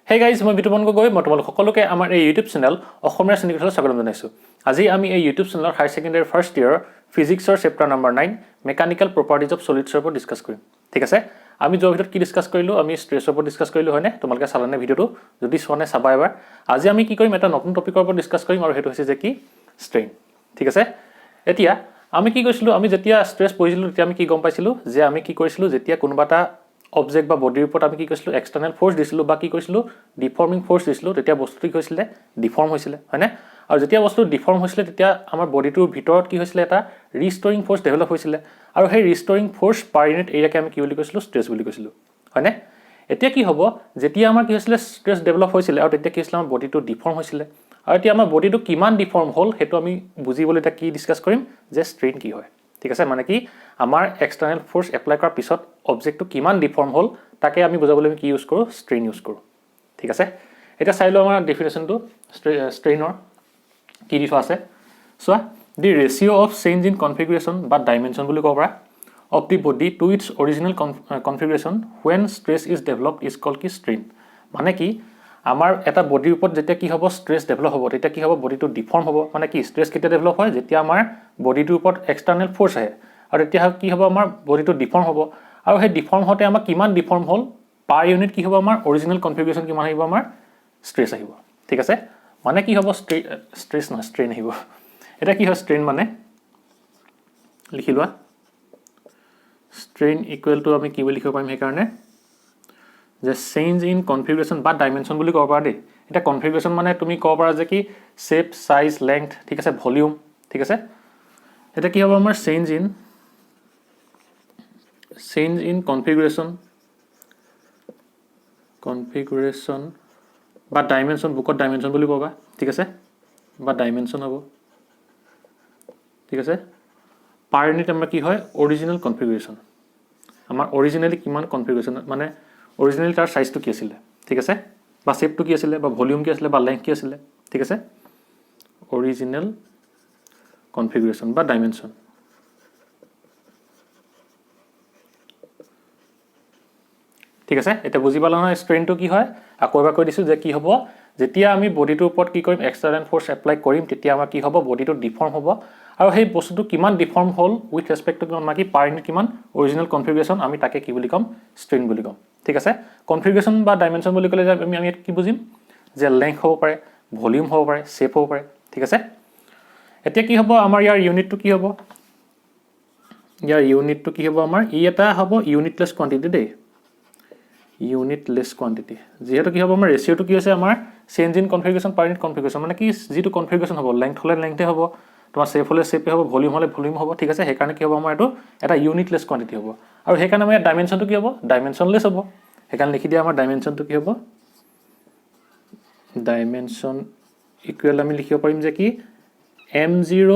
Hey guys মই বিতুপন গগৈ মই তোমালোক সকলোকে আমাৰ এই ইউটিউব চেনেল অসমীয়া শ্ৰেণীকোঠালৈ স্বাগতম জনাইছোঁ। আজি আমি এই ইউটিউব চেনেলৰ হায়াৰ ছেকেণ্ডেৰী ফাৰ্ষ্ট ইয়াৰৰ ফিজিক্সৰ chapter number 9 mechanical properties of ছলিডছৰ ওপৰত ডিছকাছ কৰিম। ঠিক আছে, আমি যোৱাৰ ভিতৰত কি ডিছকাছ কৰিলোঁ, আমি ষ্ট্ৰেছৰ ওপৰত ডিছকাছ কৰিলোঁ হয়নে? তোমালোকে চালানে ভিডিঅ'টো? যদি চোৱা নাই চাবা এবাৰ। আজি আমি কি কৰিম, এটা নতুন টপিকৰ ওপৰত ডিছকাছ কৰিম আৰু সেইটো হৈছে যে কি ষ্ট্ৰেইন। ঠিক আছে, এতিয়া আমি কি কৈছিলোঁ, আমি যেতিয়া ষ্ট্ৰেছ পঢ়িছিলোঁ তেতিয়া আমি কি গম পাইছিলোঁ যে আমি কি কৰিছিলোঁ, যেতিয়া কোনোবা এটা অবজেক্ট বা বডিৰ ওপৰত আমি কি কৈছিলোঁ এক্সটাৰ্নেল ফ'ৰ্চ দিছিলোঁ বা কি কৈছিলোঁ ডিফৰ্মিং ফ'ৰ্চ দিছিলোঁ, তেতিয়া বস্তুটো কি হৈছিলে ডিফৰ্ম হৈছিলে হয়নে? আৰু যেতিয়া বস্তু ডিফৰ্ম হৈছিলে তেতিয়া আমাৰ বডিটোৰ ভিতৰত কি হৈছিলে এটা ৰিষ্টৰিং ফ'ৰ্চ ডেভেলপ হৈছিলে আৰু সেই ৰিষ্টৰিং ফ'ৰ্চ পাৰ ইউনিট এৰিয়াকে আমি কি বুলি কৈছিলোঁ ষ্ট্ৰেছ বুলি কৈছিলোঁ হয়নে? এতিয়া কি হ'ব, যেতিয়া আমাৰ কি হৈছিলে ষ্ট্ৰেছ ডেভেলপ হৈছিলে আৰু তেতিয়া কি হৈছিলে আমাৰ বডিটো ডিফৰ্ম হৈছিলে আৰু এতিয়া আমাৰ বডিটো কিমান ডিফৰ্ম হ'ল সেইটো আমি বুজিবলৈ এতিয়া কি ডিছকাছ কৰিম যে ষ্ট্ৰেইন কি হয়। ঠিক আছে, মানে কি আমাৰ এক্সটাৰ্নেল ফ'ৰ্চ এপ্লাই কৰাৰ পিছত অবজেক্টটো কিমান ডিফৰ্ম হ'ল তাকে আমি বুজাবলৈ আমি কি ইউজ কৰোঁ, ষ্ট্ৰেইন ইউজ কৰোঁ। ঠিক আছে, এতিয়া চাই লওঁ আমাৰ ডেফিনেশ্যনটো ষ্ট্ৰেইনৰ কি দি থোৱা আছে। চোৱা, the ratio' of change in configuration বা ডাইমেনশ্যন বুলি ক'ব পাৰা of the body to its original configuration when stress is developed is called কি ষ্ট্ৰেইন। মানে কি আমাৰ এটা বডিৰ ওপৰত যেতিয়া কি হ'ব ষ্ট্ৰেছ ডেভেলপ হ'ব তেতিয়া কি হ'ব বডিটো ডিফৰ্ম হ'ব। মানে কি ষ্ট্ৰেছ কেতিয়া ডেভেলপ হয়, যেতিয়া আমাৰ বডিটোৰ ওপৰত এক্সটাৰ্নেল ফ'ৰ্চ আহে আৰু তেতিয়া কি হ'ব আমাৰ বডিটো ডিফৰ্ম হ'ব আৰু সেই ডিফৰ্ম হওঁতে আমাৰ কিমান ডিফৰ্ম হ'ল পাৰ ইউনিট কি হ'ব আমাৰ অৰিজিনেল কনফিগুৰেশ্যন কিমান আহিব আমাৰ ষ্ট্ৰেছ আহিব। ঠিক আছে, মানে কি হ'ব ষ্ট্ৰেছ নহয় ষ্ট্ৰেইন আহিব। এতিয়া কি হয় ষ্ট্ৰেইন মানে লিখি লোৱা, ষ্ট্ৰেইন ইকুৱেল টু আমি কি বুলি লিখিব পাৰিম সেইকাৰণে যে চেঞ্জ ইন কনফিগুৰেশ্যন বা ডাইমেনশ্যন বুলি ক'ব পাৰা দেই। এতিয়া কনফিগুৰেশ্যন মানে তুমি ক'ব পাৰা যে কি শ্বেপ, চাইজ, লেংথ, ঠিক আছে, ভলিউম। ঠিক আছে, এতিয়া কি হ'ব আমাৰ চেঞ্জ ইন কনফিগুৰেশ্যন বা ডাইমেনশ্যন, বুকত ডাইমেনশ্যন বুলি ক'বা। ঠিক আছে, বা ডাইমেনশ্যন হ'ব। ঠিক আছে, পাৰ ইউনিট আমাৰ কি হয় অৰিজিনেল কনফিগুৰেশ্যন, আমাৰ অৰিজিনেলি কিমান কনফিগুৰেশ্যন মানে অৰিজিনেলি তাৰ চাইজটো কি আছিলে। ঠিক আছে, বা শ্বেপটো কি আছিলে বা ভলিউম কি আছিলে বা লেংথ কি আছিলে। ঠিক আছে, অৰিজিনেল কনফিগুৰেশ্যন বা ডাইমেনশ্যন। ঠিক আছে, এতিয়া বুজি পালা নহয় ষ্ট্ৰেইনটো কি হয়। আকৌ এবাৰ কৈ দিছোঁ যে কি হ'ব, যেতিয়া আমি বডিটোৰ ওপৰত কি কৰিম এক্সটাৰ্নেল ফ'ৰ্চ এপ্লাই কৰিম তেতিয়া আমাৰ কি হ'ব বডিটো ডিফৰ্ম হ'ব আৰু সেই বস্তুটো কিমান ডিফৰ্ম হ'ল উইথ ৰেচপেক্ট টু কিমান কি পাৰ ইউনিট কিমান অৰিজিনেল কনফিগুৰেশ্যন আমি তাকে কি বুলি ক'ম ষ্ট্ৰেইন বুলি ক'ম। ঠিক আছে, কনফিগুৰেশ্যন বা ডাইমেনশ্যন বুলি ক'লে আমি ইয়াত কি বুজিম যে লেংথ হ'ব পাৰে, ভলিউম হ'ব পাৰে, শ্বেপ হ'ব পাৰে। ঠিক আছে, এতিয়া কি হ'ব আমাৰ ইয়াৰ ইউনিটটো কি হ'ব, আমাৰ ই এটা হ'ব ইউনিটলেছ কোৱান্টিটি দেই, ইউনিটলেছ কোৱান্টিটি। যিহেতু কি হ'ব আমাৰ ৰেচিঅ'টো কি হৈছে আমাৰ change in configuration per unit configuration, মানে কি যিটো কনফিগুৰেশ্যন হ'ব লেংথ হ'লে লেংথে হ'ব, তোমাৰ শ্বেপ হ'লে শ্বেপে হ'ব, ভলিউম হ'লে ভলিউম হ'ব। ঠিক আছে, সেইকাৰণে কি হ'ব আমাৰ এইটো এটা ইউনিটলেছ কোৱান্টিটি হ'ব আৰু সেইকাৰণে আমাৰ ডাইমেনশ্যনটো কি হ'ব ডাইমেনশ্যনলেছ হ'ব। সেইকাৰণে লিখি দিয়া আমাৰ ডাইমেনশ্যনটো কি হ'ব, ডাইমেনশ্যন ইকুৱেল আমি লিখিব পাৰিম যে কি M0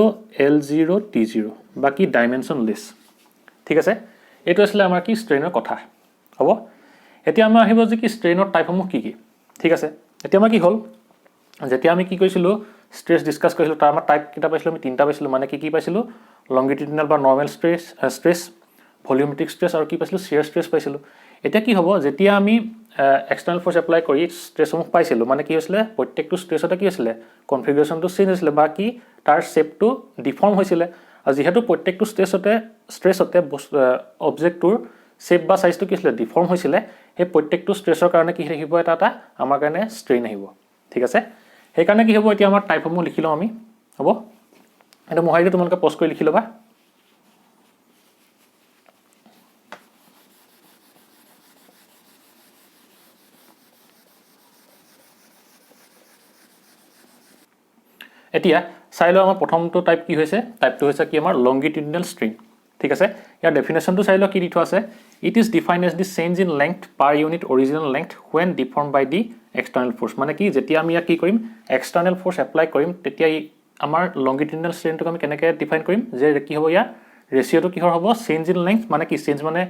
L0 T0 বা কি ডাইমেনশ্যনলেছ। ঠিক আছে, এইটো আছিলে আমাৰ কি ষ্ট্ৰেইনৰ কথা হ'ব। এতিয়া আমাৰ আহিব যে কি ষ্ট্ৰেইনৰ টাইপসমূহ কি কি। ঠিক আছে, এতিয়া আমাৰ কি হ'ল যেতিয়া আমি কি কৰিছিলোঁ ষ্ট্ৰেছ ডিছকাছ কৰিছিলোঁ তাৰ আমাৰ টাইপ কেইটা পাইছিলোঁ, আমি তিনিটা পাইছিলোঁ। মানে কি পাইছিলোঁ লংগিটিউডিনেল বা নৰ্মেল ষ্ট্ৰেছ, ভলিউমেট্ৰিক ষ্ট্ৰেছ আৰু কি পাইছিলোঁ শ্বিয়াৰ ষ্ট্ৰেছ পাইছিলোঁ। এতিয়া কি হ'ব যেতিয়া আমি এক্সটাৰ্নেল ফ'ৰ্চ এপ্লাই কৰি ষ্ট্ৰেছসমূহ পাইছিলোঁ, মানে কি হৈছিলে প্ৰত্যেকটো ষ্ট্ৰেছতে কি হৈছিলে কনফিগুৰেশ্যনটো চেঞ্জ হৈছিলে বা কি তাৰ শ্বেপটো ডিফৰ্ম হৈছিলে আৰু যিহেতু প্ৰত্যেকটো ষ্ট্ৰেছতে অবজেক্টটোৰ শ্বেপ বা চাইজটো কি হৈছিলে ডিফৰ্ম হৈছিলে, সেই প্ৰত্যেকটো ষ্ট্ৰেছৰ কাৰণে কি থাকিব এটা আমাৰ কাৰণে ষ্ট্ৰেইন আহিব। ঠিক আছে, সেইকাৰণে কি হ'ব এতিয়া আমাৰ টাইপসমূহ লিখি লওঁ আমি হ'ব। এইটো মোহাৰিটো তোমালোকে পষ্ট কৰি লিখি ল'বা। এতিয়া চাই লওঁ আমাৰ প্ৰথমটো টাইপ কি হৈছে, টাইপটো হৈছে কি আমাৰ লংগিটিউডিনেল ষ্ট্ৰেইন। ঠিক আছে, ইয়াৰ ডেফিনেশ্যনটো চাই লওঁ কি দি থোৱা আছে। It is define as the change in length per unit original length when deform by the external force. মানে কি যেতিয়া আমি ইয়াক কি কৰিম এক্সটাৰ্নেল ফ'ৰ্চ এপ্লাই কৰিম তেতিয়া আমাৰ লংগিটিউডিনেল ষ্ট্ৰেইনটোক আমি কেনেকৈ ডিফাইন কৰিম যে কি হ'ব ইয়াৰ ৰেচিঅ'টো কিহৰ হ'ব চেঞ্জ ইন লেংথ, মানে কি চেঞ্জ মানে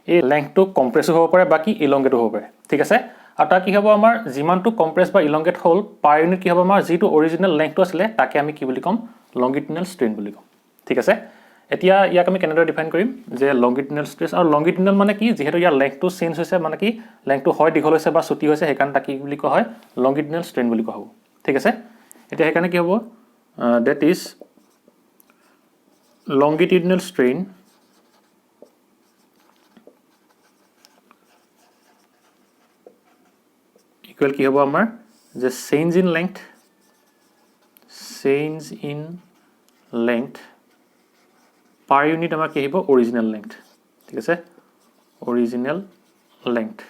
এই লেংথটো কম্প্ৰেছো হ'ব পাৰে বা কি ইলংগেটো হ'ব পাৰে। ঠিক আছে, আৰু তাৰ কি হ'ব আমাৰ যিমানটো কম্প্ৰেছ বা ইলংগেট হ'ল পাৰ ইউনিট কি হ'ব আমাৰ যিটো অৰিজিনেল লেংথটো আছিলে তাকে আমি কি বুলি ক'ম লংগিটিউডিনেল ষ্ট্ৰেইন বুলি ক'ম। ঠিক আছে, এতিয়া ইয়াক আমি কেনেদৰে ডিফাইন কৰিম যে লংগিটিউডিনেল ষ্ট্ৰেছ আৰু লংগিটিউডিনেল মানে কি যিহেতু ইয়াৰ লেংথটো চেঞ্জ হৈছে মানে কি লেংথটো হয় দীঘল হৈছে বা ছুটি হৈছে সেইকাৰণে তাক কি বুলি কোৱা হয় লংগিটিউডিনেল ষ্ট্ৰেইন বুলি কোৱা হ'ব ঠিক আছে এতিয়া সেইকাৰণে কি হ'ব that is longitudinal strain equal কি হ'ব আমাৰ যে change in length per unit আমাৰ কি আহিব original length ঠিক আছে original length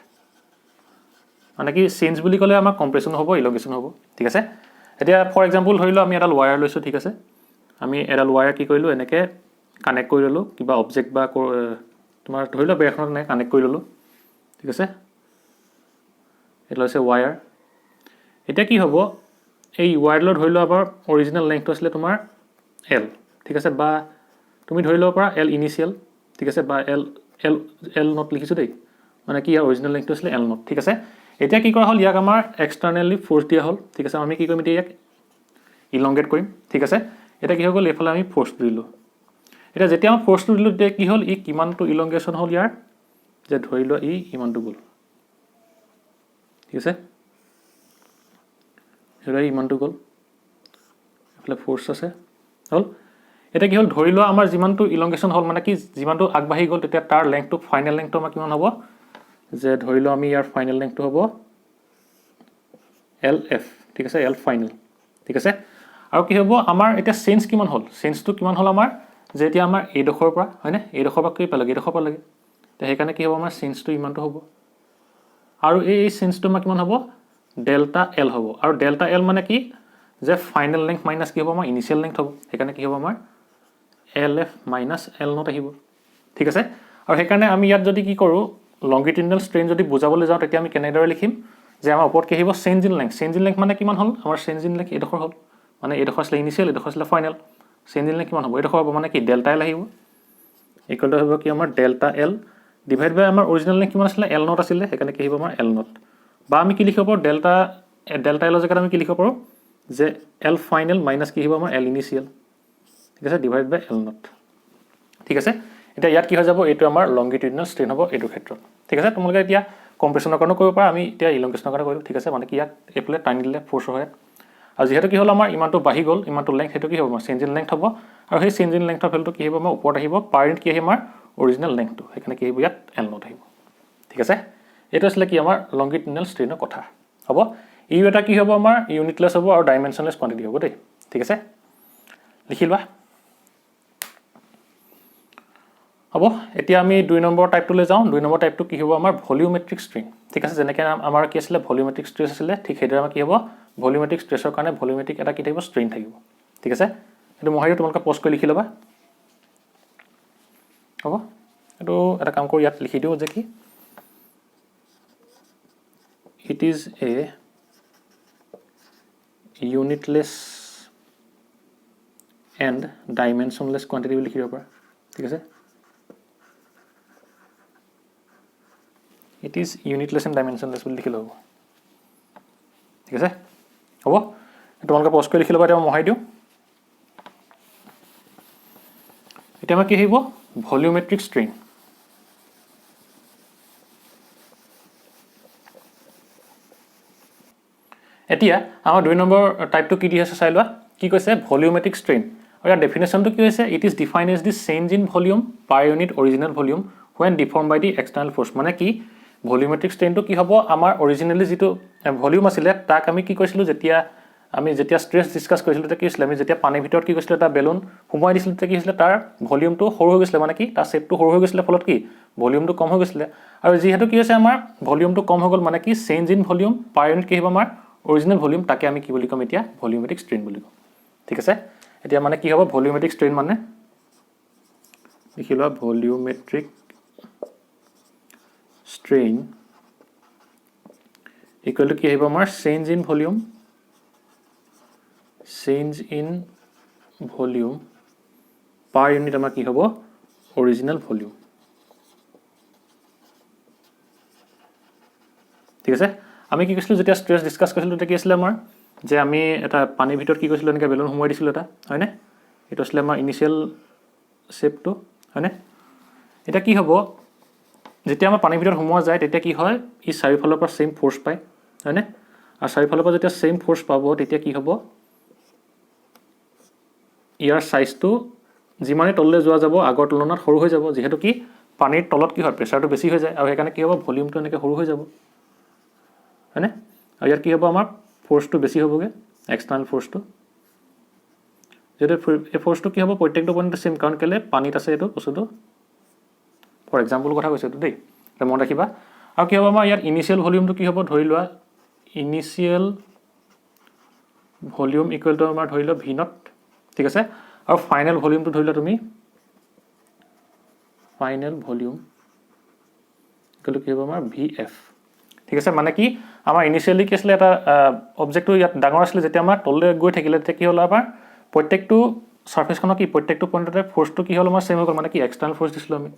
মানে কি চেঞ্জ বুলি ক'লে আমাৰ কম্প্ৰেছন হ'ব ইলংগেশ্যন হ'ব ঠিক আছে এতিয়া ফৰ এক্সাম্পল ধৰি লও আমি এটা ওয়্যাৰ লৈছো ঠিক আছে আমি এডাল ওয়্যাৰ কি কৰিলো এনেকে কানেক্ট কৰি ললো কিবা অবজেক্ট বা তোমাৰ ধৰি লও বেৰখনত নাই কানেক্ট কৰি ললো ঠিক আছে এটা হৈছে ওয়্যাৰ এটা কি হ'ব এই ওয়্যাৰলৈ ধৰি লও আমাৰ অৰিজিনাল লেংথটো আছিল তোমাৰ L ঠিক আছে বা তুমি ধৰি লও পৰা L ইনিশিয়াল ঠিক আছে বা L নট লিখিছো দেই মানে কি অৰিজিনাল লেংথটো আছিল L নট ঠিক আছে এতিয়া কি কৰা হল ইয়াক আমাৰ এক্সটাৰনালি ফোৰ্স দিয়া হল ঠিক আছে আমি কি কৰিম এতিয়া ইয়াক ইলংগেট কৰিম ঠিক আছে এটা কি হৈ গ'ল এফালে আমি ফোৰ্স দিলো এটা যেতিয়া আমি ফোৰ্সটো দিলো তেতিয়া কি হ'ল ই কিমানটো ইলংগেশন হ'ল ইয়াৰ যে ধৰি লোৱা ই ইমানটো গ'ল ঠিক আছে হেৰা ইমানটো গ'ল এফালে ফোৰ্স আছে হ'ল এটা কি হ'ল ধৰি লোৱা আমাৰ যিমানটো ইলংগেশন হ'ল মানে কি যিমানটো আগবাঢ়ি গ'ল তেতিয়া তাৰ লেংথটো ফাইনেল লেংথটো আমাৰ কিমান হ'ব যে ধৰি লোৱা আমি ইয়াৰ ফাইনেল লেংথটো হ'ব LF ঠিক আছে L ফাইনেল ঠিক আছে আৰু কি হ'ব আমাৰ এটা চেঞ্জ কিমান হ'ল চেঞ্জটো কিমান হ'ল আমাৰ যে এতিয়া আমাৰ এই ডখৰৰ পৰা হয়নে এই ডখৰৰ পৰা কি পালেগে এই ডখৰৰ পৰা লাগে তে সেইকাৰণে কি হ'ব আমাৰ চেঞ্জটো ইমানটো হ'ব আৰু এই চেঞ্জটো আমাৰ কিমান হ'ব ডেল্টা L হ'ব আৰু ডেল্টা L মানে কি যে ফাইনেল লেংথ মাইনাস কি হ'ব আমাৰ ইনিশিয়াল লেংথ হ'ব সেইকাৰণে কি হ'ব আমাৰ LF মাইনাস L নট আহিব ঠিক আছে আৰু সেইকাৰণে আমি ইয়াত যদি কি কৰোঁ লংগিটিউডিনেল ষ্ট্ৰেইন যদি বুজাবলৈ যাওঁ তেতিয়া আমি কেনেদৰে লিখিম যে আমাৰ ওপৰত কি আহিব চেঞ্জ ইন লেংথ মানে কিমান হ'ল আমাৰ চেঞ্জ ইন লেংথ এইডখৰ হ'ল মানে এইডখৰ আছিল ইনিশিয়াল এইডখৰ আছিল ফাইনেল চেঞ্জ ইন লেংথ কিমান হ'ব এইডখৰ হ'ব মানে কি ডেল্টা L আহিব ইকুৱেল টু হ'ব কি আমাৰ ডেল্টা L ডিভাইড বাই আমাৰ অৰিজিনেল লেংথ কিমান আছিল L নট আছিল সেইকাৰণে কি আহিব আমাৰ L নট বা আমি কি লিখিব পাৰোঁ ডেল্টা L জেগাত আমি কি লিখিব পাৰোঁ যে L ফাইনেল মাইনাস কি আহিব আমাৰ L ইনিশিয়াল ঠিক আছে ডিভাইড বাই L নট ঠিক আছে এতিয়া ইয়াত কি হৈ যাব এইটো আমাৰ লংগিটিউডিনেল ষ্ট্ৰেইন হ'ব এইটো ক্ষেত্ৰত ঠিক আছে তোমালোকে এতিয়া কম্প্ৰেছনৰ কাৰণে কৰিব পাৰা আমি এতিয়া ইলংগেশ্যনৰ কাৰণে কৰিলোঁ ঠিক আছে মানে কি ইয়াত এইফালে টানি দিলে ফোৰ্স হয় আৰু যিহেতু কি হ'ল আমাৰ ইমানটো বাঢ়ি গ'ল ইমানটো লেংথ সেইটো কি হ'ব আমাৰ চেঞ্জ ইন লেংথ হ'ব আৰু সেই চেঞ্জ ইন লেংথৰ ভেলুটো কি হ'ব আমাৰ ওপৰত আহিব পাৰ ইউনিট কি আহিব আমাৰ অৰিজিনেল লেংথটো সেইকাৰণে কি আহিব ইয়াত L নট আহিব ঠিক আছে এইটো আছিলে কি আমাৰ লংগিটিউডিনেল ষ্ট্ৰেইনৰ কথা হ'ব ইউ এটা কি হ'ব আমাৰ ইউনিটলেছ হ'ব আৰু ডাইমেনশ্যনলেছ কোৱান্টিটি হ'ব দেই ঠিক আছে লিখি লোৱা হ'ব এতিয়া আমি 2 নম্বৰ টাইপটোলৈ যাওঁ 2 নম্বৰ টাইপটো কি হ'ব আমাৰ ভলিউমেট্ৰিক ষ্ট্ৰেইন ঠিক আছে যেনেকৈ আমাৰ কি আছিলে ভলিউমেট্ৰিক ষ্ট্ৰেছ আছিলে ঠিক সেইদৰে আমাৰ কি হ'ব ভলিউমেট্ৰিক ষ্ট্ৰেছৰ কাৰণে ভলিউমেট্ৰিক এটা কি থাকিব ষ্ট্ৰেইন থাকিব ঠিক আছে এইটো মই তোমালোকে পজ কৰি লিখি ল'বা হ'ব এইটো এটা কাম কৰি ইয়াত লিখি দিওঁ যে কি it is a unitless and dimensionless quantity বুলি লিখিব পাৰা ঠিক আছে it is unitless and dimensionless বুলি লিখি ল'ব ঠিক আছে হ'ব তোমালোকে পজ কৰি লিখি ল'বা এতিয়া মহাই দিওঁ এতিয়া আমাৰ কি আহিব ভলিউমেট্ৰিক ষ্ট্ৰেইন এতিয়া আমাৰ 2 নম্বৰ টাইপটো কি দি আছে চাই লোৱা কি কৈছে ভলিউমেট্ৰিক ষ্ট্ৰেইন আৰু ইয়াৰ ডেফিনেশ্যনটো কি হৈছে it is define as the change in volume per unit original volume when deformed by the external force মানে কি ভলিউমেট্ৰিক ষ্ট্ৰেইনটো কি হ'ব আমাৰ অৰিজিনেলি যিটো ভলিউম আছিলে তাক আমি কি কৈছিলোঁ যেতিয়া ষ্ট্ৰেছ ডিছকাছ কৰিছিলোঁ তেতিয়া কি হৈছিলে আমি যেতিয়া পানীৰ ভিতৰত কি কৈছিলোঁ এটা বেলুন সোমোৱাই দিছিলোঁ তেতিয়া কি হৈছিলে তাৰ ভলিউমটো সৰু হৈ গৈছিলে মানে কি তাৰ শ্বেপটো সৰু হৈ গৈছিলে ফলত কি ভলিউমটো কম হৈ গৈছিলে আৰু যিহেতু কি হৈছে আমাৰ ভলিউমটো কম হৈ গ'ল মানে কি change in volume per unit কি হ'ব আমাৰ অৰিজিনেল ভলিউম তাকে আমি কি বুলি ক'ম এতিয়া ভলিউমেট্ৰিক ষ্ট্ৰেইন বুলি ক'ম ঠিক আছে এতিয়া মানে কি হ'ব ভলিউমেট্ৰিক ষ্ট্ৰেইন মানে লিখি লোৱা ভলিউমেট্ৰিক strain equal to কি আহিব আমাৰ change in volume per unit আমাৰ কি হ'ব original volume ঠিক আছে আমি কি কৈছিলোঁ যেতিয়া ষ্ট্ৰেছ ডিছকাছ কৰিছিলোঁ তেতিয়া কি আছিলে আমাৰ যে আমি এটা পানীৰ ভিতৰত কি কৈছিলোঁ এনেকৈ বেলুন সোমোৱাই দিছিলোঁ এটা হয়নে এইটো আছিলে আমাৰ ইনিচিয়েল শ্বেপটো হয়নে এটা কি হ'ব যেতিয়া আমাৰ পানীৰ ভিতৰত সোমোৱা যায় তেতিয়া কি হয় ই চাৰিওফালৰ পৰা সেম ফোৰ্স পায় হয়নে আৰু চাৰিওফালৰ পৰা যেতিয়া সেম ফোৰ্স পাব তেতিয়া কি হ'ব ইয়াৰ সাইজটো যিমানে তললৈ যোৱা যাব আগৰ তুলনাত সৰু হৈ যাব যেহেতু কি পানীৰ তলত কি হয় প্ৰেছাৰটো বেছি হৈ যায় আৰু সেইকাৰণে কি হ'ব ভলিউমটো এনেকৈ সৰু হৈ যাব হয়নে আৰু ইয়াৰ কি হ'ব আমাৰ ফোৰ্সটো বেছি হ'বগে এক্সটাৰ্নাল ফোৰ্সটো যেটো এই ফোৰ্সটো কি হ'ব প্ৰত্যেকটো পইণ্টত সেম কাৰণ কেলে পানীত আছে এটো বস্তুটো ফৰ এক্সাম্পল কথা কৈছো দেই এটা মন ৰাখিবা আৰু কি হ'ব আমাৰ ইয়াৰ ইনিশিয়েল ভলিউমটো কি হ'ব ধৰি লোৱা ইনিশিয়েল ভলিউম ইকুৱেল টু আমাৰ ধৰি লোৱা v নট ঠিক আছে আৰু ফাইনেল ভলিউমটো ধৰি লোৱা তুমি ফাইনেল ভলিউম ইকুৱেল টু কি হ'ব আমাৰ vf ঠিক আছে মানে কি আমাৰ ইনিশিয়ালি কি আছিল এটা অবজেক্টটো ইয়াত ডাঙৰ আছিল যেতিয়া আমাৰ তললৈ গৈ থাকিলে তেতিয়া কি হ'ল আমাৰ প্ৰত্যেকটো সাৰফেসখনৰ কি প্ৰত্যেকটো পইণ্টতে ফোৰ্সটো কি হ'ল আমাৰ সেম হৈ গ'ল মানে কি এক্সটাৰ্নাল ফোৰ্স দিছিল আমি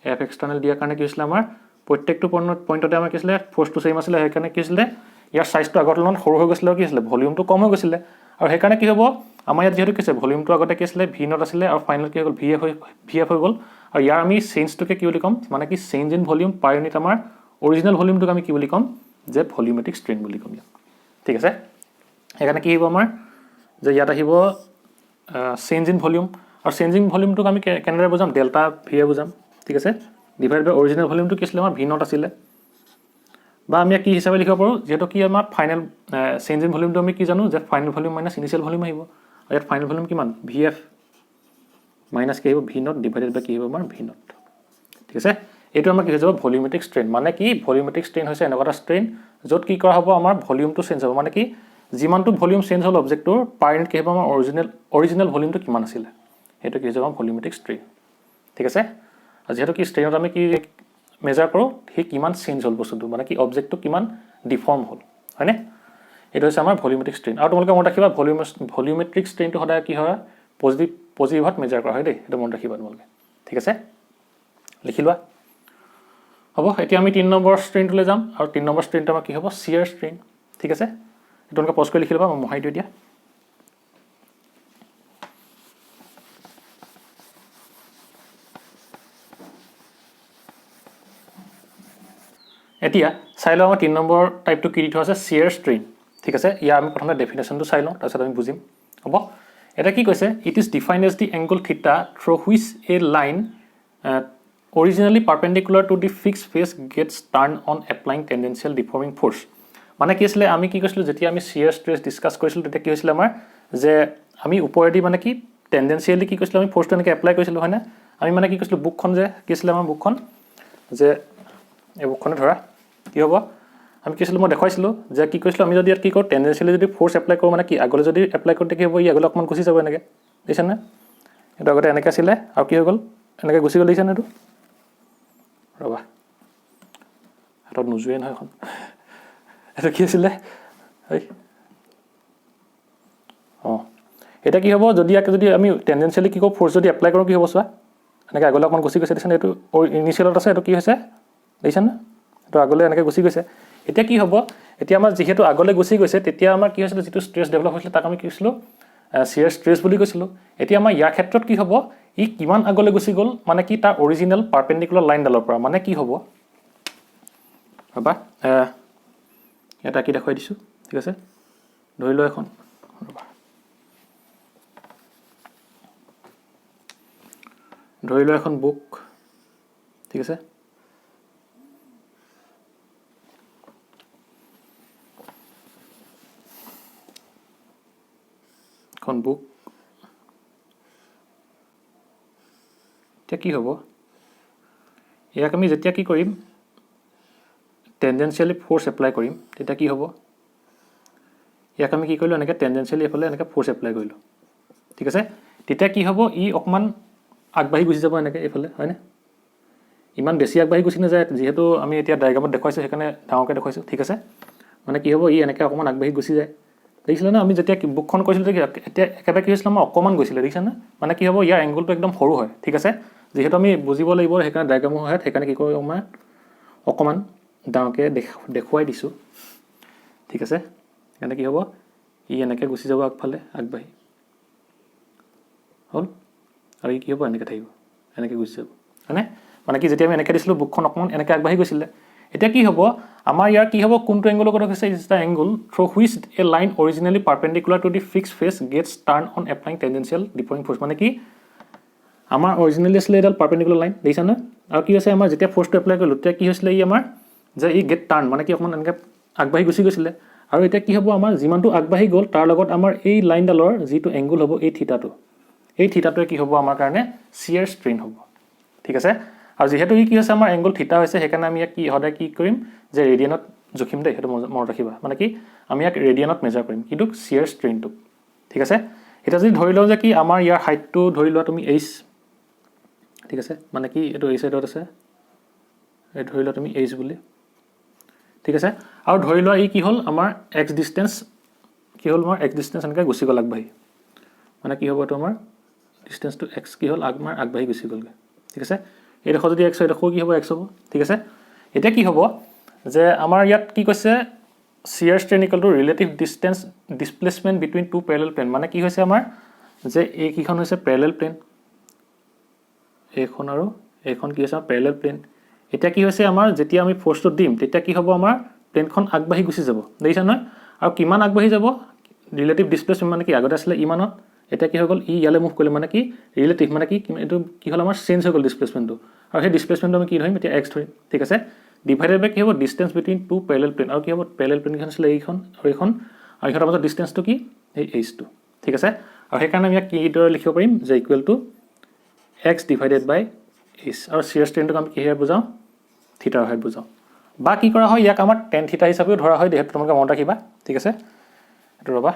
এফ এক্সটাৰ্নাল দিয়াৰ কাৰণে কি হৈছিল আমাৰ প্ৰত্যেকটো পইণ্টতে আমাৰ কি আছিল ফোৰ্সটো সেম আছিল সেইকাৰণে কি হৈছিল ইয়াৰ সাইজটো আগৰ তুলনাত সৰু হৈ গৈছিল কি হৈছিল ভলিউমটো কম হৈ গৈছিল আৰু সেইকাৰণে কি হ'ব আমাৰ ইয়াত যেহেতু কি আছে ভলিউমটো আগতে কি আছিল ভি নট আছিল আৰু ফাইনেল কি হৈ গ'ল ভিএফ হৈ গ'ল আৰু ইয়াৰ আমি চেঞ্জটোকে কি বুলি ক'ম মানে কি change in volume per unit আমাৰ অৰিজিনেল ভলিউমটোক আমি কি বুলি ক'ম যে ভলিউমেট্ৰিক ষ্ট্ৰেইন বুলি ক'ম ঠিক আছে সেইকাৰণে কি হ'ব আমাৰ যে ইয়াত আহিব চেঞ্জ ইন ভলিউম আৰু চেঞ্জ ইন ভলিউমটোক আমি কেনেদৰে বুজাম ডেল্টা ভি এ বুজাম ঠিক আছে ডিভাইড বাই অৰিজিনেল ভলিউমটো কি আছিল আমাৰ ভি নট আছিলে বা আমি কি হিচাপে লিখিব পাৰোঁ যেহেতু কি আমাৰ ফাইনেল চেঞ্জ ইন ভলিউমটো আমি কি জানো যে ফাইনেল ভলিউম মাইনাছ ইনিশিয়েল ভলিউম আহিব আৰু ইয়াত ফাইনেল ভলিউম কিমান ভি এফ মাইনাছ কি আহিব ভি নট ডিভাইডেড বাই কি আহিব আমাৰ ভি নট ঠিক আছে এইটো আমাৰ কি হৈ যাব ভলিউমেট্ৰিক ষ্ট্ৰেইন মানে কি ভলিউমেট্ৰিক ষ্ট্ৰেইন হৈছে এনেকুৱা এটা ষ্ট্ৰেইন য'ত কি কৰা হ'ব আমাৰ ভলিউমটো চেঞ্জ হ'ব মানে কি যিমানটো ভলিউম চেঞ্জ হ'ল অবজেক্টটোৰ পাৰ ইউনিট কি হ'ব আমাৰ অৰিজিনেল ভলিউমটো কিমান আছিলে সেইটো কি হৈ যাব ভলিউমেট্ৰিক ষ্ট্ৰেইন ঠিক আছে আৰু যিহেতু কি ষ্ট্ৰেইনত আমি কি মেজাৰ কৰোঁ সেই কিমান চেঞ্জ হ'ল বস্তুটো মানে কি অবজেক্টটো কিমান ডিফৰ্ম হ'ল হয়নে এইটো হৈছে আমাৰ ভলিউমেট্ৰিক ষ্ট্ৰেইন আৰু তোমালোকে মনত ৰাখিবা ভলিউমেট্ৰিক ষ্ট্ৰেইনটো সদায় কি হয় পজিটিভত মেজাৰ কৰা হয় দেই সেইটো মনত ৰাখিবা তোমালোকে ঠিক আছে লিখি লোৱা হ'ব এতিয়া আমি 3 নম্বৰ ষ্ট্ৰেইনটোলৈ যাম আৰু 3 নম্বৰ ষ্ট্ৰেইনটো আমাৰ কি হ'ব শিয়াৰ ষ্ট্ৰেইন ঠিক আছে তোমালোকে পজ কৰি লিখি ল'বা মই মোহাই দিওঁ এতিয়া এতিয়া চাই লওঁ আমাৰ 3 নম্বৰ টাইপটো কি দি থোৱা আছে শিয়াৰ ষ্ট্ৰেইন ঠিক আছে ইয়াৰ আমি প্ৰথমতে ডেফিনেশ্যনটো চাই লওঁ তাৰপিছত আমি বুজিম হ'ব এটা কি কৈছে it is defined as the angle theta through which a line originally perpendicular to the fixed face gets turned on applying tangential deforming force মানে কি আছিল আমি কি কৈছিলো যেতিয়া আমি শিয়াৰ ষ্ট্ৰেছ ডিসকাস কৰিছিলো তেতিয়া কি হৈছিল আমাৰ যে আমি ওপৰেদি মানে কি টেনডেন্সিয়ালি কি কৈছিলো আমি ফোৰ্সটো এনেকৈ এপ্লাই কৰিছিলো হয় না আমি মানে কি কৈছিলো বুকখন যে কি আছিল আমাৰ বুকখন যে এই বুকখনে ধৰা কি হ'ব আমি কি কৈছিলো মই দেখাইছিলো যে কি কৈছিলো আমি যদি ইয়াত কি কৰো টেনডেন্সিয়ালি যদি ফোৰ্স এপ্লাই কৰো মানে কি আগলৈ যদি এপ্লাই কৰোতে কি হ'ব ই আগলৈ অকমান গুছি যাব এনেকৈ দেখিছা না এটা আগতে এনেকৈ আছিল আৰু কি হৈ গ'ল এনেকৈ গুছি গ'ল দেখিছা না এইটো ৰবা হাতত নুজুৱে নহয় এখন এটা কি আছিলে এই এটা কি হ'ব যদি আমি টেনডেন্সিয়ালি কি কৰো ফোৰ্স যদি এপ্লাই কৰো কি হ'ব চোৱা এনেকৈ আগলৈ অকমান গুছি গৈছে দেখিছা এইটো ইনিশিয়েলত আছে এইটো কি হৈছে দেখিছা না এইটো আগলৈ এনেকৈ গুছি গৈছে এতিয়া কি হ'ব এতিয়া আমাৰ যিহেতু আগলৈ গুছি গৈছে তেতিয়া আমাৰ কি হৈছিল যিটো ষ্ট্ৰেছ ডেভেলপ হৈছিল তাক আমি কি কৈছিলো শিয়াৰ ষ্ট্ৰেছ বুলি কৈছিলো এতিয়া আমাৰ ইয়াৰ ক্ষেত্ৰত কি হ'ব ই কিমান আগলৈ গুছি গ'ল মানে কি তাৰ অৰিজিনেল পাৰপেণ্ডিকুলাৰ লাইনডালৰ পৰা মানে কি হ'ব ৰবা এটা কি দেখাই দিছো ঠিক আছে ধৰি লও এখন ৰবা ধৰি লও এখন বুক ঠিক আছে এখন বুক এতিয়া কি হ'ব ইয়াক আমি যেতিয়া কি কৰিম টেনডেন্সিয়ালি ফোৰ্স এপ্লাই কৰিম তেতিয়া কি হ'ব ইয়াক আমি কি কৰিলো এনেকৈ টেনডেন্সিয়ালি এফালে এনেকৈ ফোৰ্স এপ্লাই কৰিলো ঠিক আছে তেতিয়া কি হ'ব ই অকমান আগবাঢ়ি গুছি যাব এনেকৈ এফালে হয়নে ইমান বেছি আগবাঢ়ি গুছি নাযায় যেহেতু আমি এতিয়া ডায়াগ্ৰামত দেখাইছো সেইকাৰণে ডাঙৰকৈ দেখাইছো ঠিক আছে মানে কি হ'ব ই এনেকৈ অকমান আগবাঢ়ি গুছি যায় দেখিছিলে না আমি যেতিয়া বুকখন কৈছিলো এতিয়া একেবাৰে কি হৈছিল আমাৰ অকমান গৈছিলে দেখিছা না মানে কি হ'ব ইয়াৰ এংগলটো একদম সৰু হয় ঠিক আছে যেহেতু আমি বুজিব লাগিব সেইকাৰণে ডায়াগ্ৰামৰ সহায়ত সেইকাৰণে কি কৰোঁ আমাৰ অকমান ডাঙৰকৈ দেখুৱাই দিছোঁ ঠিক আছে সেইকাৰণে কি হ'ব ই এনেকৈ গুচি যাব আগফালে আগবাঢ়ি হ'ল আৰু ই কি হ'ব এনেকৈ থাকিব এনেকৈ গুচি যাব হয়নে মানে কি যেতিয়া আমি এনেকৈ দিছিলোঁ বুকখন অকণমান এনেকৈ আগবাঢ়ি গৈছিলে এতিয়া কি হ'ব আমাৰ ইয়াৰ কি হ'ব কোনটো এংগলৰ কথা কৈছে is the angle through which a line originally perpendicular to the fixed face gets turn on applying tangential deforming force মানে কি আমাৰ অৰিজিনেলি আছিলে এডাল পাৰপেণ্ডিকুলাৰ লাইন দেখিছা নহয় আৰু কি হৈছে আমাৰ যেতিয়া ফ'ৰ্চটো এপ্লাই কৰিলোঁ তেতিয়া কি হৈছিলে ই আমাৰ যে ই গেট টাৰ্ণ মানে কি অকণমান এনেকৈ আগবাঢ়ি গুচি গৈছিলে আৰু এতিয়া কি হ'ব আমাৰ যিমানটো আগবাঢ়ি গ'ল তাৰ লগত আমাৰ এই লাইনডালৰ যিটো এংগল হ'ব এই থিটাটোৱে কি হ'ব আমাৰ কাৰণে চিয়াৰ ষ্ট্ৰেইন হ'ব ঠিক আছে আৰু যিহেতু ই কি হৈছে আমাৰ এংগল থিটা হৈছে সেইকাৰণে আমি ইয়াক কি সদায় কি কৰিম যে ৰেডিয়ানত জোখিম দেই সেইটো মনত ৰাখিবা মানে কি আমি ইয়াক ৰেডিয়ানত মেজাৰ কৰিম কিন্তু চিয়াৰ ষ্ট্ৰেইনটো ঠিক আছে এতিয়া যদি ধৰি লওঁ যে কি আমাৰ ইয়াৰ হাইটটো ধৰি লোৱা তুমি এইচ ঠিক আছে মানে কি এইটো এই চাইডত আছে এই ধৰি লোৱা তুমি এইচ বুলি ঠিক আছে আৰু ধৰি লোৱা ই কি হ'ল আমাৰ এক্স ডিষ্টেঞ্চ কি হ'ল আমাৰ এক্স ডিষ্টেঞ্চ এনেকৈ গুচি গ'ল আগবাঢ়ি মানে কি হ'ব এইটো আমাৰ ডিষ্টেঞ্চটো এক্স কি হ'ল আমাৰ আগবাঢ়ি গুচি গ'লগৈ ঠিক আছে এইডোখৰ যদি এক্স হয় এইডোখৰ কি হ'ব এক্স হ'ব ঠিক আছে এতিয়া কি হ'ব যে আমাৰ ইয়াত কি কৈছে shear strain equal to relative distance displacement between two parallel plane মানে কি হৈছে আমাৰ যে এইকেইখন হৈছে পেৰেলেল প্লেন এইখন আৰু এইখন কি হৈছে আমাৰ পেৰেলেল প্লেন এতিয়া কি হৈছে আমাৰ যেতিয়া আমি ফ'ৰ্চটো দিম তেতিয়া কি হ'ব আমাৰ প্লেনখন আগবাঢ়ি গুচি যাব দেখিছা নহয় আৰু কিমান আগবাঢ়ি যাব ৰিলেটিভ ডিছপ্লেচমেণ্ট মানে কি আগতে আছিলে ইমানত এতিয়া কি হৈ গ'ল ই ইয়ালৈ মুভ কৰিলে মানে কি ৰিলেটিভ মানে কি এইটো কি হ'ল আমাৰ চেঞ্জ হৈ গ'ল ডিছপ্লেচমেণ্টটো আৰু সেই ডিছপ্লেচমেণ্টটো আমি কি ধৰিম এতিয়া এক্স ধৰিম ঠিক আছে ডিভাইডেড বাই কি হ'ব distance between two parallel plane আৰু কি হ'ব পেৰেলেল প্লেনকেইখন আছিলে এইখন আৰু এইখন আৰু ইহঁতৰ মাজত ডিষ্টেঞ্চটো কি এই এইচটো ঠিক আছে আৰু সেইকাৰণে আমি ইয়াক কিদৰে লিখিব পাৰিম যে equal to X divided by H আৰু চিয়াৰ ষ্ট্ৰেইনটোক আমি কিহেৰে বুজাওঁ থিটাৰ সহায়ত বুজাওঁ বা কি কৰা হয় ইয়াক আমাৰ টেন থিটা হিচাপেও ধৰা হয় যিহেতু তোমালোকে মনত ৰাখিবা ঠিক আছে এইটো ৰ'বা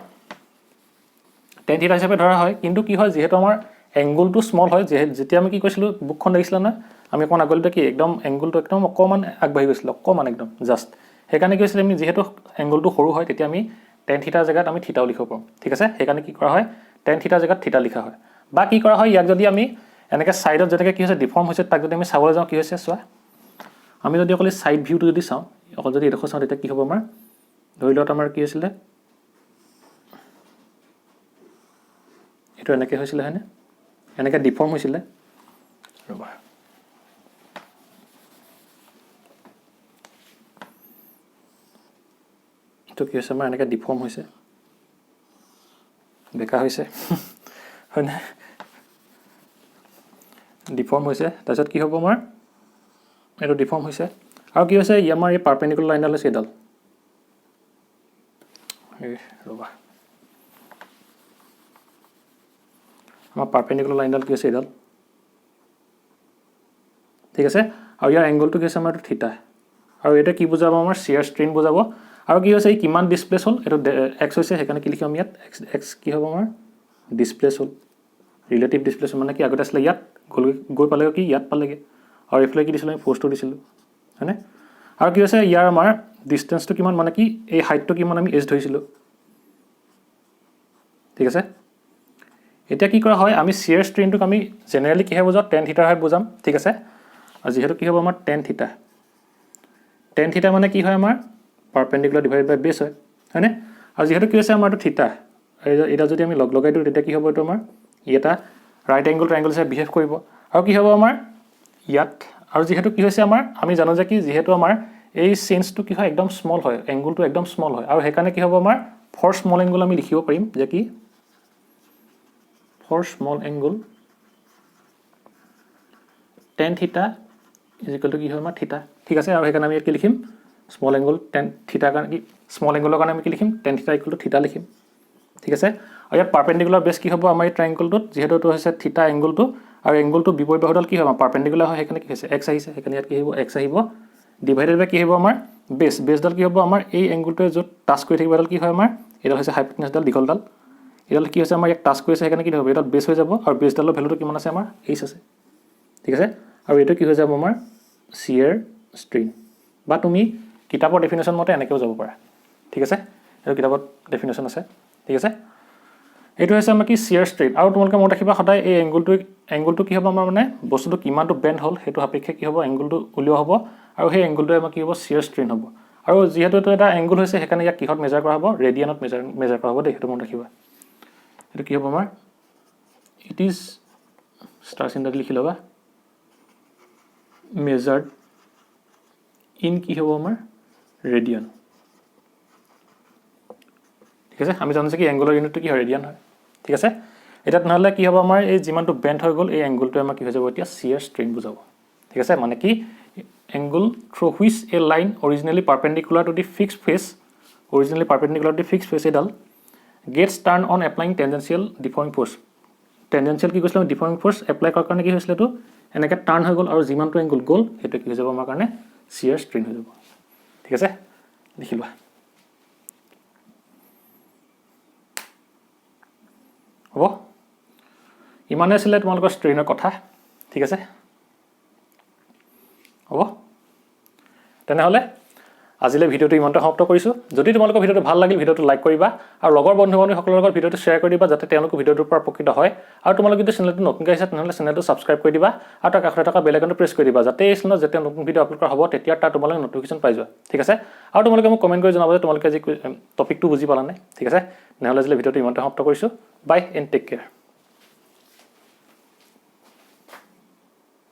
টেন থিটা হিচাপে ধৰা হয় কিন্তু কি হয় যিহেতু আমাৰ এংগুলটো স্মল হয় যেতিয়া আমি কি কৈছিলোঁ বুকখন দেখিছিলোঁ নহয় আমি অকণমান আগলৈ কি একদম এংগুলটো একদম অকণমান আগবাঢ়ি গৈছিলোঁ অকণমান একদম জাষ্ট সেইকাৰণে কি হৈছিলে আমি যিহেতু এংগুলটো সৰু হয় তেতিয়া আমি টেন থিটাৰ জেগাত আমি থিটাও লিখিব পাৰোঁ ঠিক আছে সেইকাৰণে কি কৰা হয় টেন থিটাৰ জেগাত থিটা লিখা হয় বা কি কৰা হয় ইয়াক যদি আমি এনেকৈ ছাইডত যেনেকৈ কি হৈছে ডিফৰ্ম হৈছে তাক যদি আমি চাবলৈ যাওঁ কি হৈছে চোৱা আমি যদি অকল ছাইড ভিউটো যদি চাওঁ অকল যদি এডোখৰ চাওঁ তেতিয়া কি হ'ব আমাৰ ধৰি লোৱা আমাৰ কি হৈছিলে এইটো এনেকৈ হৈছিলে হয়নে এনেকৈ ডিফৰ্ম হৈছিলে ৰ'বা এইটো কি হৈছে আমাৰ এনেকৈ ডিফৰ্ম হৈছে বেকা হৈছে হয়নে ডিফৰ্ম হৈছে তাৰপিছত কি হ'ব আমাৰ এইটো ডিফৰ্ম হৈছে আৰু কি হৈছে আমাৰ এই পাৰপেণ্ডিকুলাৰ লাইনডাল হৈছে এইডাল ৰ'বা আমাৰ পাৰপেণ্ডিকুলাৰ লাইনডাল কি হৈছে এইডাল ঠিক আছে আৰু ইয়াৰ এংগলটো কি হৈছে আমাৰ এইটো থিটা আৰু এইটো কি বুজাব আমাৰ চিয়াৰ ষ্ট্ৰেইন বুজাব আৰু কি হৈছে এই কিমান ডিছপ্লেচ হ'ল এইটো এক্স হৈছে সেইকাৰণে কি লিখিম ইয়াত এক্স কি হ'ব আমাৰ ডিছপ্লেচ হ'ল ৰিলেটিভ ডিছপ্লেচ মানে কি আগতে আছিলে ইয়াত গৈ পালেগৈ কি ইয়াত পালেগৈ আৰু এইফালে কি দিছিলোঁ আমি ফ'ৰ্চটো দিছিলোঁ হয়নে আৰু কি হৈছে ইয়াৰ আমাৰ ডিষ্টেঞ্চটো কিমান মানে কি এই হাইটটো কিমান আমি এজ ধৰিছিলোঁ ঠিক আছে এতিয়া কি কৰা হয় আমি চিয়াৰ ষ্ট্ৰেইনটোক আমি জেনেৰেলি কিহে বুজাওঁ টেন থিটাৰ সহায়ত বুজাম ঠিক আছে আৰু যিহেতু কি হ'ব আমাৰ টেন থিটা মানে কি হয় আমাৰ পাৰপেণ্ডিকুলাৰ ডিভাইড বাই বেছ হয় হয়নে আৰু যিহেতু কি হৈছে আমাৰ এইটো থিটা এটা যদি আমি লগাই দিওঁ তেতিয়া কি হ'ব এইটো আমাৰ ই এটা ৰাইট এংগল ট্ৰাইংগল হিচাপে বিহেভ কৰিব আৰু কি হ'ব আমাৰ ইয়াত আৰু যিহেতু কি হৈছে আমাৰ আমি জানো যে কি যিহেতু আমাৰ এই চেঞ্জটো কি হয় একদম স্মল হয় এংগুলটো একদম স্মল হয় আৰু সেইকাৰণে কি হ'ব আমাৰ ফৰ স্মল এংগুল আমি লিখিব পাৰিম যে কি for small angle tan theta is equal to কি হয় আমাৰ থিটা ঠিক আছে আৰু সেইকাৰণে আমি ইয়াত কি লিখিম স্মল এংগুল টেন থিটাৰ কাৰণে কি স্মল এংগুলৰ কাৰণে আমি কি লিখিম টেন থিটা ইকুৱেল টু থিটা লিখিম ঠিক আছে আৰু ইয়াত পাৰপেণ্ডিকুলাৰ বেছ কি হ'ব আমাৰ এই ট্ৰাইংগলটোত যিহেতু এইটো হৈছে থিটা এংগুলটো আৰু এংগুলটো বিপৰীত বাহুডাল কি হয় আমাৰ পাৰপেণ্ডিকুলাৰ হয় সেইকাৰণে কি হৈছে এক্স আহিছে সেইকাৰণে ইয়াত কি আহিব এক্স আহিব ডিভাইডেড বাই কি আহিব আমাৰ বেছডাল কি হ'ব আমাৰ এই এংগুলটোৱে য'ত টাচ কৰি থাকিব এডাল কি হয় আমাৰ এইডাল হৈছে হাইপটেনিছডাল দীঘলডাল এইডাল কি হৈছে আমাৰ ইয়াক টাচ কৰিছে সেইকাৰণে কি হ'ব এইডাল বেছ হৈ যাব আৰু বেছডালৰ ভেলুটো কিমান আছে আমাৰ এইচ আছে ঠিক আছে আৰু এইটো কি হৈ যাব আমাৰ চিয়াৰ ষ্ট্ৰেইন বা তুমি কিতাপৰ ডেফিনেশ্যন মতে এনেকৈও যাব পাৰা ঠিক আছে এইটো কিতাপত ডেফিনেশ্যন আছে ঠিক আছে এইটো হৈছে আমাৰ কি চিয়াৰ ষ্ট্ৰেইন আৰু তোমালোকে মনত ৰাখিবা সদায় এই এংগুলটো কি হ'ব আমাৰ মানে বস্তুটো কিমানটো বেণ্ড হ'ল সেইটো সাপেক্ষে কি হ'ব এংগুলটো উলিওৱা হ'ব আৰু সেই এংগুলটোৱে আমাৰ কি হ'ব চিয়াৰ ষ্ট্ৰেইন হ'ব আৰু যিহেতু এইটো এটা এংগুল হৈছে সেইকাৰণে ইয়াক কিহত মেজাৰ কৰা হ'ব ৰেডিয়ানত মেজাৰ কৰা হ'ব দেই সেইটো মনত ৰাখিবা এইটো কি হ'ব আমাৰ ইট ইজ ষ্টাৰ চিহ্নটো লিখি ল'বা মেজাৰ্ড ইন কি হ'ব আমাৰ ৰেডিয়ান ঠিক আছে আমি জানো যে কি এংগুলাৰ ইউনিটটো কি হয় ৰেডিয়ান হয় ঠিক আছে এটা নহ'লে কি হ'ব আমাৰ এই যিমানটো বেণ্ড হৈ গ'ল এই এংগুলটো আমাৰ কি হৈ যাব এতিয়া শিয়াৰ ষ্ট্ৰেইন বুজাব ঠিক আছে মানে কি angle through which a line originally perpendicular to the fixed face এডাল gets turned on applying tangential deforming force tangential কি কৈছিলাম deforming force apply কৰাৰ কাৰণে কি হৈছিল তো এনেকৈ টাৰ্ণ হৈ গ'ল আৰু যিমানটো এংগুল গ'ল সেইটো কি হৈ যাব আমাৰ কাৰণে শিয়াৰ ষ্ট্ৰেইন হৈ যাব ঠিক আছে লিখি লোৱা হ'ব ইমানে আছিলে তোমালোকৰ ষ্ট্ৰেইনৰ কথা ঠিক আছে হ'ব তেনেহ'লে আজিলৈ ভিডিঅ'টো ইমানতে সমাপ্ত কৰিছোঁ যদি তোমালোকৰ ভিডিঅ'টো ভাল লাগিল ভিডিঅ'টো লাইক কৰিবা আৰু লগৰ বন্ধু বান্ধৱীসকলৰ লগত ভিডিঅ'টো শ্বেয়াৰ কৰি দিবা যাতে তেওঁলোকে ভিডিঅ'টোৰ পৰা উপকৃত হয় আৰু তোমালোকে যদি চেনেলটো নতুনকৈ আহিছা তেনেহ'লে চেনেলটো ছাবস্ক্ৰাইব কৰি দিবা আৰু তাৰ কাষতে থকা বেল আইকনটো প্ৰেছ কৰি দিবা যাতে এই চেনেলত যেতিয়া নতুন ভিডিঅ' আপলোড কৰা হ'ব তেতিয়া তাৰ তোমালোকে নটিফিকেশ্যন পাই যোৱা ঠিক আছে আৰু তোমালোকে মোক কমেণ্ট কৰি জনাব যে তোমালোকে আজি টপিকটো বুজি পালানে ঠিক আছে তেনেহ'লে আজিলৈ ভিডিঅ'টো ইমানতে সমাপ্ত কৰিছোঁ বাই এণ্ড টেক কেয়াৰ